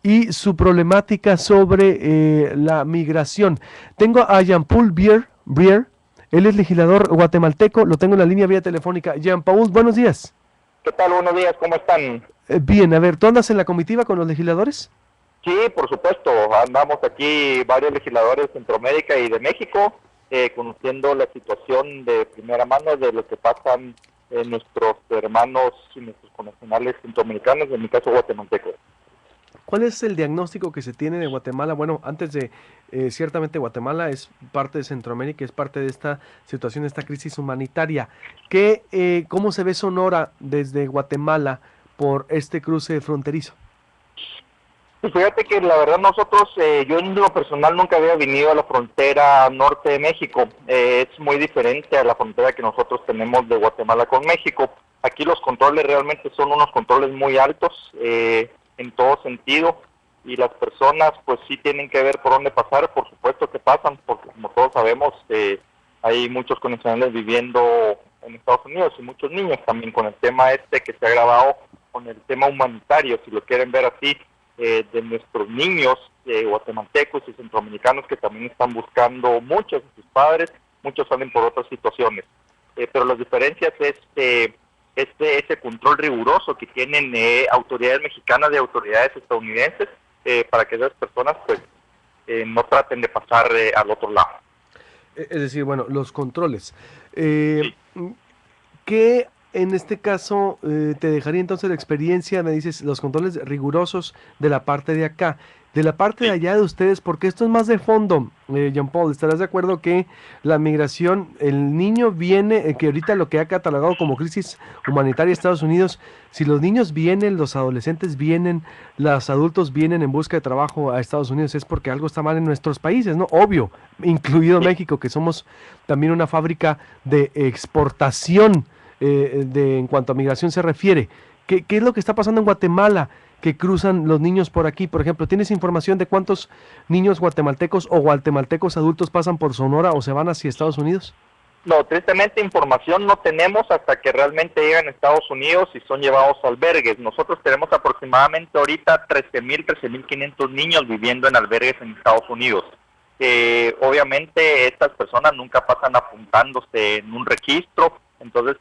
y su problemática sobre la migración. Tengo a Jean-Paul Brier, él es legislador guatemalteco, lo tengo en la línea vía telefónica. Jean-Paul, buenos días. ¿Qué tal? Buenos días, ¿cómo están? Bien, a ver, ¿tú andas en la comitiva con los legisladores? Sí, por supuesto, andamos aquí varios legisladores de Centroamérica y de México, conociendo la situación de primera mano de lo que pasan nuestros hermanos y nuestros connacionales centroamericanos, en mi caso guatemaltecos. ¿Cuál es el diagnóstico que se tiene de Guatemala? Bueno, antes de, ciertamente Guatemala es parte de Centroamérica, es parte de esta situación, de esta crisis humanitaria. ¿Cómo se ve Sonora desde Guatemala por este cruce fronterizo? Pues fíjate que la verdad nosotros, yo en lo personal nunca había venido a la frontera norte de México. Es muy diferente a la frontera que nosotros tenemos de Guatemala con México. Aquí los controles realmente son unos controles muy altos en todo sentido, y las personas pues sí tienen que ver por dónde pasar. Por supuesto que pasan, porque como todos sabemos hay muchos connacionales viviendo en Estados Unidos y muchos niños también, con el tema que se ha agravado con el tema humanitario, si lo quieren ver así, de nuestros niños guatemaltecos y centroamericanos que también están buscando muchos de sus padres. Muchos salen por otras situaciones, pero las diferencias es ese control riguroso que tienen autoridades mexicanas y autoridades estadounidenses, para que esas personas pues no traten de pasar al otro lado. Es decir, bueno, los controles. Sí. ¿Qué en este caso te dejaría entonces la experiencia? Me dices los controles rigurosos de la parte de acá, de la parte de Sí. allá de ustedes, porque esto es más de fondo. Jean-Paul, ¿estarás de acuerdo que la migración, el niño viene, que ahorita lo que ha catalogado como crisis humanitaria Estados Unidos, si los niños vienen, los adolescentes vienen, los adultos vienen en busca de trabajo a Estados Unidos, es porque algo está mal en nuestros países, ¿no? Obvio, incluido Sí. México, que somos también una fábrica de exportación en cuanto a migración se refiere. ¿Qué es lo que está pasando en Guatemala que cruzan los niños por aquí? Por ejemplo, ¿tienes información de cuántos niños guatemaltecos o guatemaltecos adultos pasan por Sonora o se van hacia Estados Unidos? No, tristemente información no tenemos hasta que realmente llegan a Estados Unidos y son llevados a albergues. Nosotros tenemos aproximadamente ahorita 13,500 niños viviendo en albergues en Estados Unidos. Obviamente estas personas nunca pasan apuntándose en un registro, entonces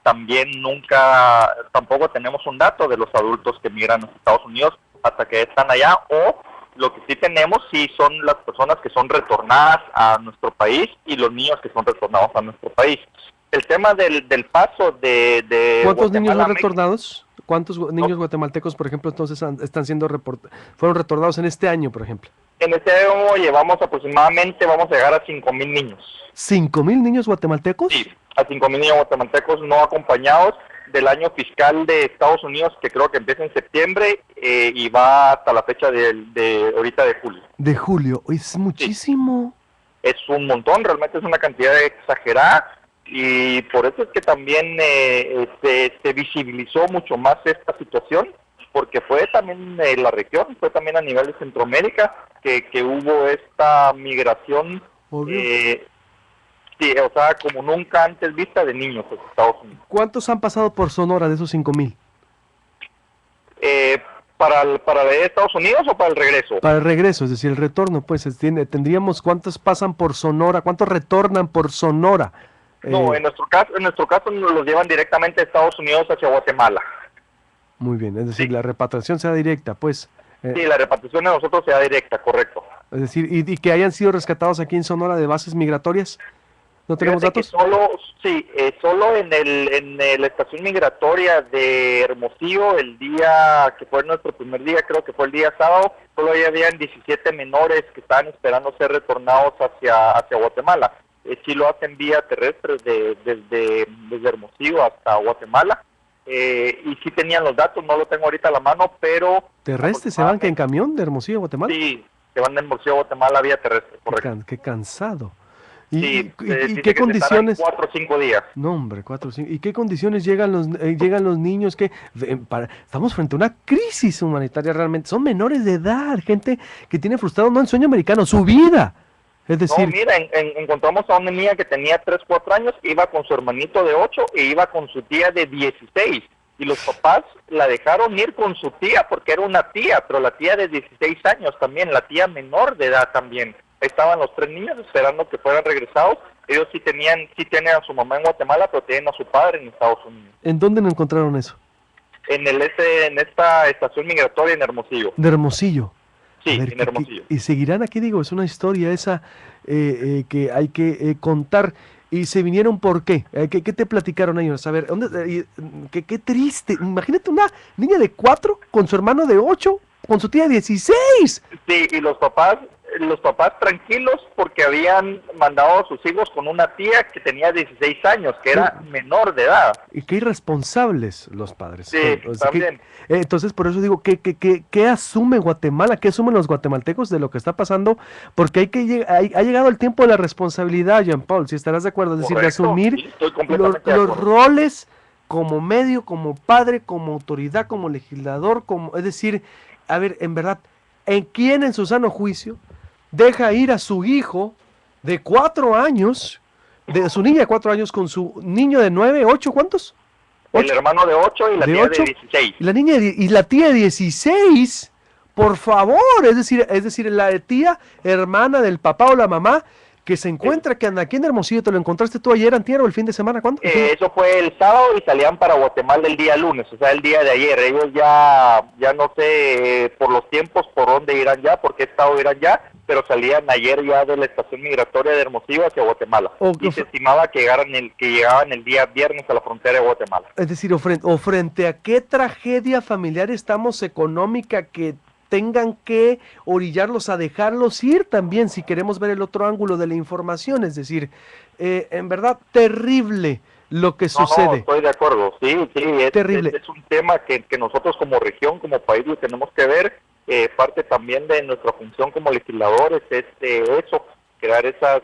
tampoco tenemos un dato de los adultos que migran a Estados Unidos hasta que están allá, o lo que sí tenemos sí son las personas que son retornadas a nuestro país y los niños que son retornados a nuestro país. El tema del paso de ¿Cuántos niños Guatemala son a México, retornados? ¿Cuántos niños guatemaltecos, por ejemplo, entonces están siendo fueron retornados en este año, por ejemplo? en este año llevamos aproximadamente, vamos a llegar a 5,000 niños. ¿5,000 niños Sí, guatemaltecos? a 5,000 niños guatemaltecos no acompañados del año fiscal de Estados Unidos, que creo que empieza en septiembre y va hasta la fecha de ahorita de julio. De julio, es Sí, muchísimo. es un montón, realmente es una cantidad exagerada, y por eso es que también se visibilizó mucho más esta situación, porque fue también la región, fue también a nivel de Centroamérica que hubo esta migración, Obvio. sí, o sea, como nunca antes vista, de niños a Estados Unidos. ¿Cuántos han pasado por Sonora de esos 5,000? Eh, ¿Para Estados Unidos o para el regreso? Para el regreso, es decir, el retorno, pues tendríamos cuántos pasan por Sonora, cuántos retornan por Sonora. No, en nuestro caso nos los llevan directamente a Estados Unidos hacia Guatemala. Muy bien, es decir, Sí, la repatriación será directa, pues. sí, la repatriación de nosotros sea directa, correcto. Es decir, y que hayan sido rescatados aquí en Sonora de bases migratorias. ¿No tenemos Fíjate que datos? solo en la estación migratoria de Hermosillo, el día que fue nuestro primer día, creo que fue el día sábado, solo ahí habían 17 menores que estaban esperando ser retornados hacia Guatemala. Sí lo hacen vía terrestre desde Hermosillo hasta Guatemala, y sí tenían los datos, no lo tengo ahorita a la mano, pero ¿Terrestres se van que en aproximadamente, camión de Hermosillo a Guatemala? sí, se van de Hermosillo a Guatemala vía terrestre, correcto. Qué cansado. ¿Y, Sí, y, y- y dice qué que se estarán condiciones? 4 o 5 días. No, hombre, 4 o 5. ¿Y qué condiciones llegan los niños estamos frente a una crisis humanitaria realmente? Son menores de edad, gente que tiene frustrado no el sueño americano, su vida. Es No, decir, mira, encontramos a una niña que tenía 3, 4 años, iba con su hermanito de 8 e iba con su tía de 16. y los papás la dejaron ir con su tía, porque era una tía, pero la tía de 16 años también, la tía menor de edad también. Ahí estaban los 3 niños esperando que fueran regresados. Ellos sí tienen a su mamá en Guatemala, pero tienen a su padre en Estados Unidos. ¿En dónde no encontraron eso? En esta estación migratoria en Hermosillo. De Hermosillo. Sí, A ver, en Hermosillo. y seguirán aquí, digo, es una historia esa que hay que contar. Y se vinieron por qué. ¿Qué te platicaron ellos? A ver, qué triste. Imagínate una niña de 4 con su hermano de 8, con su tía de 16. Sí, y los papás tranquilos porque habían mandado a sus hijos con una tía que tenía 16 años, que era menor de edad. Y qué irresponsables los padres. Sí, también. Entonces, por eso digo, ¿qué asume Guatemala? ¿Qué asumen los guatemaltecos de lo que está pasando? Porque ha llegado el tiempo de la responsabilidad, Jean-Paul, si estarás de acuerdo. Es decir, de asumir sí, estoy completamente de los acuerdo. roles como medio, como padre, como autoridad, como legislador, es decir, a ver, en verdad, ¿en quién en su sano juicio deja ir a su hijo de 4 años, de su niña de 4 años con su niño de 9, 8, ¿cuántos? El hermano de 8 y la tía 8, de 16. Y la tía de 16, por favor, es decir, la tía hermana del papá o la mamá que se encuentra, que anda aquí en Hermosillo. ¿Te lo encontraste tú ayer, antier, o el fin de semana? ¿Cuándo? Eso fue el sábado y salían para Guatemala el día lunes, o sea, el día de ayer. Ellos ya no sé por los tiempos por dónde irán ya, por qué estado irán ya, pero salían ayer ya de la estación migratoria de Hermosillo hacia Guatemala. Y se estimaba que llegaban el día viernes a la frontera de Guatemala. Es decir, o frente a qué tragedia familiar estamos económica que tengan que orillarlos a dejarlos ir también, si queremos ver el otro ángulo de la información. Es decir, en verdad, terrible lo que sucede. No, estoy de acuerdo, sí, terrible. Es un tema que nosotros como región, como país, lo tenemos que ver. Parte también de nuestra función como legisladores es eso, crear esas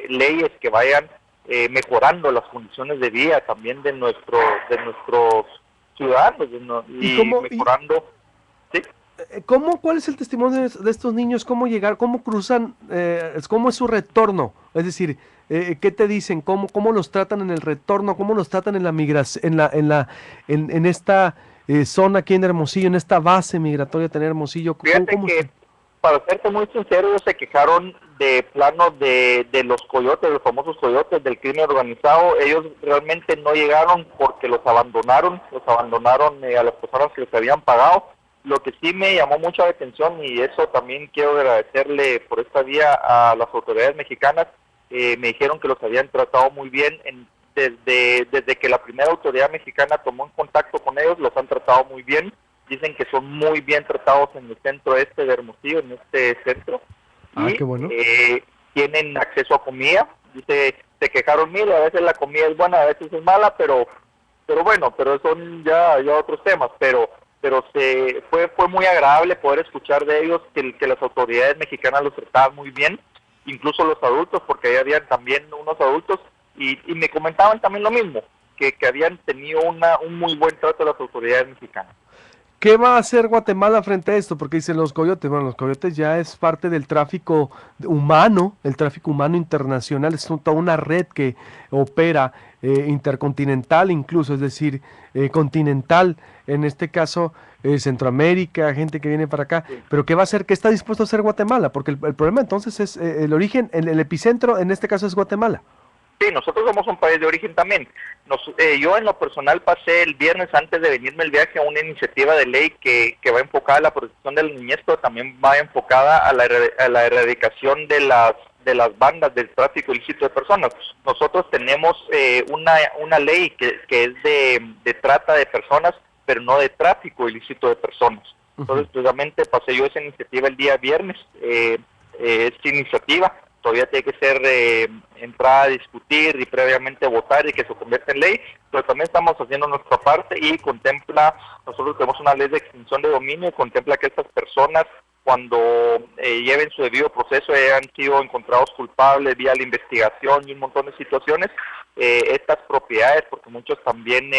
leyes que vayan mejorando las condiciones de vida también de nuestros ciudadanos mejorando. ¿Sí? ¿Cuál es el testimonio de estos niños? ¿Cómo llegar? ¿Cómo cruzan? ¿Cómo es su retorno? Es decir, ¿qué te dicen? ¿Cómo los tratan en el retorno? ¿Cómo los tratan en la migración, en esta zona aquí en Hermosillo, en esta base migratoria de Hermosillo? Fíjate que, para serte muy sincero, ellos se quejaron de plano de los coyotes, los famosos coyotes del crimen organizado. Ellos realmente no llegaron porque los abandonaron a las personas que les habían pagado. Lo que sí me llamó mucho la atención, y eso también quiero agradecerle por esta vía a las autoridades mexicanas, me dijeron que los habían tratado muy bien desde que la primera autoridad mexicana tomó en contacto con ellos. Los han tratado muy bien. Dicen que son muy bien tratados en el centro de Hermosillo, en este centro. Qué bueno. Tienen acceso a comida. Dice, se quejaron mil, a veces la comida es buena, a veces es mala, pero son ya otros temas. Pero fue muy agradable poder escuchar de ellos que las autoridades mexicanas los trataban muy bien, incluso los adultos, porque ahí habían también unos adultos, y me comentaban también lo mismo, que habían tenido un muy buen trato de las autoridades mexicanas. ¿Qué va a hacer Guatemala frente a esto? Porque dicen los coyotes, bueno, los coyotes ya es parte del tráfico humano, el tráfico humano internacional, es toda una red que opera intercontinental incluso, es decir, continental, en este caso Centroamérica, gente que viene para acá. Sí. Pero ¿qué va a hacer? ¿Qué está dispuesto a hacer Guatemala? Porque el problema entonces es el origen, el epicentro en este caso es Guatemala. Sí, nosotros somos un país de origen también. Yo en lo personal pasé el viernes, antes de venirme el viaje, a una iniciativa de ley que va enfocada a la protección de la niñez, pero también va enfocada a la erradicación de las bandas del tráfico ilícito de personas. Nosotros tenemos una ley que es de trata de personas, pero no de tráfico ilícito de personas. Entonces, precisamente pasé yo esa iniciativa el día viernes. Esta iniciativa todavía tiene que ser entrada a discutir y previamente votar y que se convierta en ley, pero también estamos haciendo nuestra parte y nosotros tenemos una ley de extinción de dominio y contempla que estas personas, cuando lleven su debido proceso, hayan sido encontrados culpables vía la investigación y un montón de situaciones, estas propiedades, porque muchos también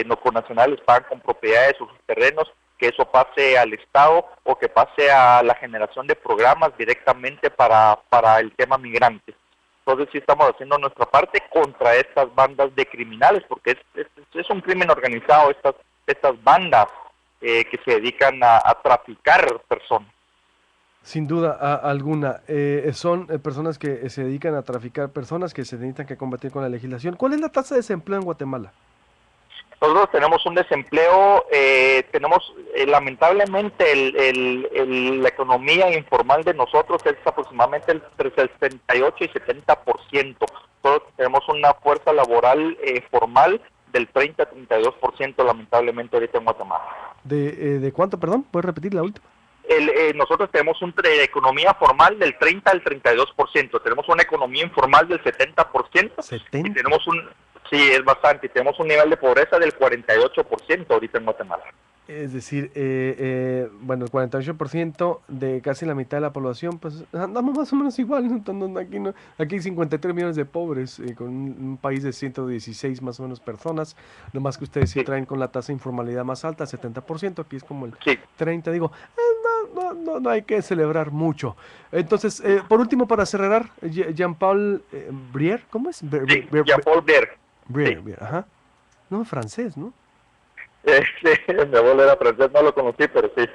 no connacionales pagan con propiedades o sus terrenos, que eso pase al Estado o que pase a la generación de programas directamente para el tema migrante. Entonces sí estamos haciendo nuestra parte contra estas bandas de criminales, porque es un crimen organizado, estas bandas que se dedican a traficar personas. Sin duda alguna, son personas que se dedican a traficar personas que se necesitan que combatir con la legislación. ¿Cuál es la tasa de desempleo en Guatemala? Nosotros tenemos un desempleo, tenemos lamentablemente la economía informal de nosotros es aproximadamente entre el 68 y 70%. Nosotros tenemos una fuerza laboral formal del 30 a 32% lamentablemente ahorita en Guatemala. ¿De cuánto, perdón? ¿Puedes repetir la última? Nosotros tenemos una economía formal del 30 al 32%, tenemos una economía informal del 70%, ¿70? Y tenemos sí, es bastante, y tenemos un nivel de pobreza del 48% ahorita en Guatemala. Es decir, bueno, el 48% de casi la mitad de la población, pues andamos más o menos igual, ¿no? Aquí hay 53 millones de pobres, con un país de 116 más o menos personas, nomás que ustedes sí traen con la tasa de informalidad más alta, 70%, aquí es como el 30%, digo, no hay que celebrar mucho. Entonces, por último, para cerrar, Jean-Paul Brière, ¿cómo es? Jean-Paul Brière. Brière, ajá. No, francés, ¿no? Mi abuelo era francés, no lo conocí, pero sí.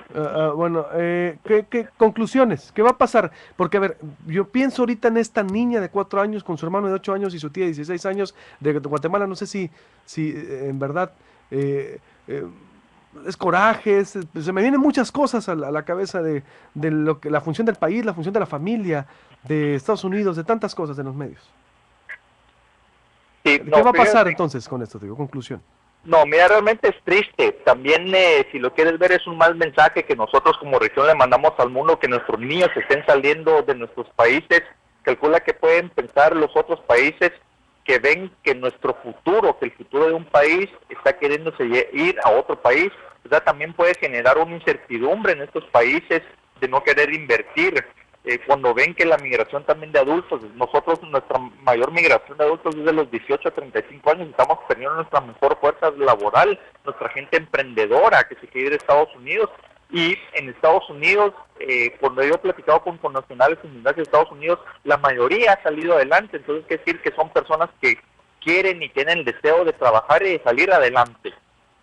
Bueno, ¿qué conclusiones? ¿Qué va a pasar? Porque, a ver, yo pienso ahorita en esta niña de 4 años con su hermano de 8 años y su tía de 16 años de Guatemala. No sé si en verdad es coraje, se me vienen muchas cosas a la cabeza de lo que la función del país, la función de la familia, de Estados Unidos, de tantas cosas en los medios. Sí, ¿Qué va a pasar entonces con esto? Digo, conclusión. No, mira, realmente es triste. También, si lo quieres ver, es un mal mensaje que nosotros como región le mandamos al mundo, que nuestros niños estén saliendo de nuestros países. Calcula que pueden pensar los otros países que ven que nuestro futuro, que el futuro de un país está queriéndose ir a otro país. O sea, también puede generar una incertidumbre en estos países de no querer invertir. Cuando ven que la migración también de adultos, nosotros nuestra mayor migración de adultos es de los 18 a 35 años, estamos teniendo nuestra mejor fuerza laboral, nuestra gente emprendedora que se quiere ir a Estados Unidos, y en Estados Unidos, cuando yo he platicado con connacionales en Estados Unidos, la mayoría ha salido adelante. Entonces quiere decir que son personas que quieren y tienen el deseo de trabajar y de salir adelante.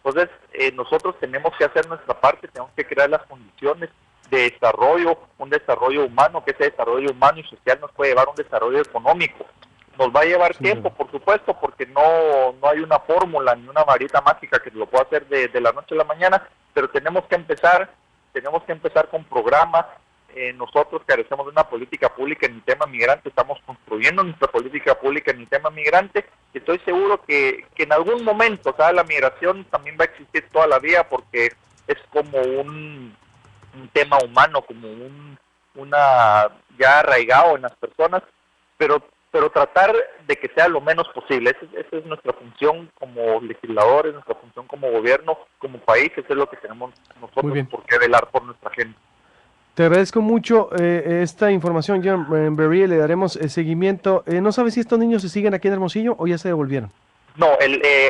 Entonces nosotros tenemos que hacer nuestra parte, tenemos que crear las condiciones de desarrollo, un desarrollo humano, que ese desarrollo humano y social nos puede llevar a un desarrollo económico. Nos va a llevar tiempo, por supuesto, porque no hay una fórmula ni una varita mágica que lo pueda hacer de la noche a la mañana, pero tenemos que empezar con programas. Nosotros carecemos de una política pública en el tema migrante, estamos construyendo nuestra política pública en el tema migrante, y estoy seguro que en algún momento, o sea, la migración también va a existir toda la vida, porque es como un tema humano, como una ya arraigado en las personas, pero tratar de que sea lo menos posible. Esa es nuestra función como legisladores, nuestra función como gobierno, como país. Eso es lo que tenemos nosotros por qué velar por nuestra gente. Te agradezco mucho esta información, John Brière, le daremos seguimiento. ¿No sabes si estos niños se siguen aquí en Hermosillo o ya se devolvieron? No,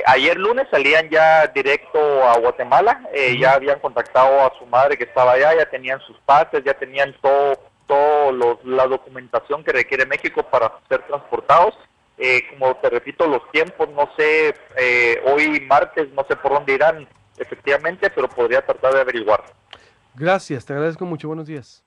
ayer lunes salían ya directo a Guatemala, ya habían contactado a su madre que estaba allá, ya tenían sus pases, ya tenían la documentación que requiere México para ser transportados. Como te repito, los tiempos, no sé, hoy martes, no sé por dónde irán efectivamente, pero podría tratar de averiguar. Gracias, te agradezco mucho, buenos días.